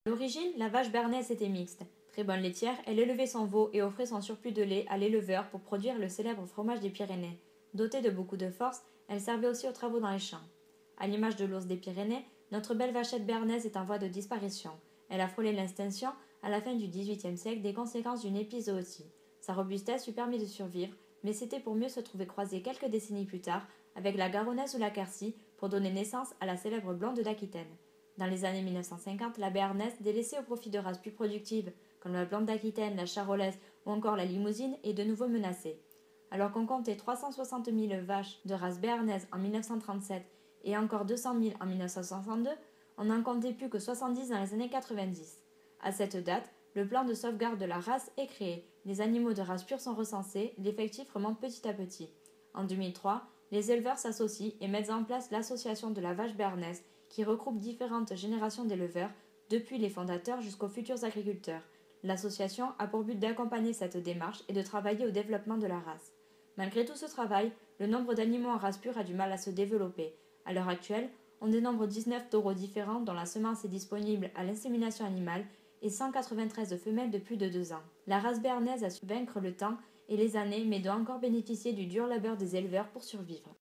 À l'origine, la vache bernaise était mixte. Très bonne laitière, elle élevait son veau et offrait son surplus de lait à l'éleveur pour produire le célèbre fromage des Pyrénées. Dotée de beaucoup de force, elle servait aussi aux travaux dans les champs. À l'image de l'ours des Pyrénées, notre belle vachette bernaise est en voie de disparition. Elle a frôlé l'extinction à la fin du XVIIIe siècle des conséquences d'une épizootie. Sa robustesse lui permit de survivre, mais c'était pour mieux se trouver croisée quelques décennies plus tard avec la garonnaise ou la quercy pour donner naissance à la célèbre blonde d'Aquitaine. Dans les années 1950, la béarnaise, délaissée au profit de races plus productives comme la blonde d'Aquitaine, la charolaise ou encore la limousine, est de nouveau menacée. Alors qu'on comptait 360 000 vaches de race béarnaise en 1937 et encore 200 000 en 1962, on n'en comptait plus que 70 dans les années 90. À cette date, le plan de sauvegarde de la race est créé, les animaux de race pure sont recensés, l'effectif remonte petit à petit. En 2003, les éleveurs s'associent et mettent en place l'association de la vache béarnaise qui regroupe différentes générations d'éleveurs, depuis les fondateurs jusqu'aux futurs agriculteurs. L'association a pour but d'accompagner cette démarche et de travailler au développement de la race. Malgré tout ce travail, le nombre d'animaux en race pure a du mal à se développer. À l'heure actuelle, on dénombre 19 taureaux différents dont la semence est disponible à l'insémination animale et 193 femelles de plus de 2 ans. La race béarnaise a su vaincre le temps et les années mais doit encore bénéficier du dur labeur des éleveurs pour survivre.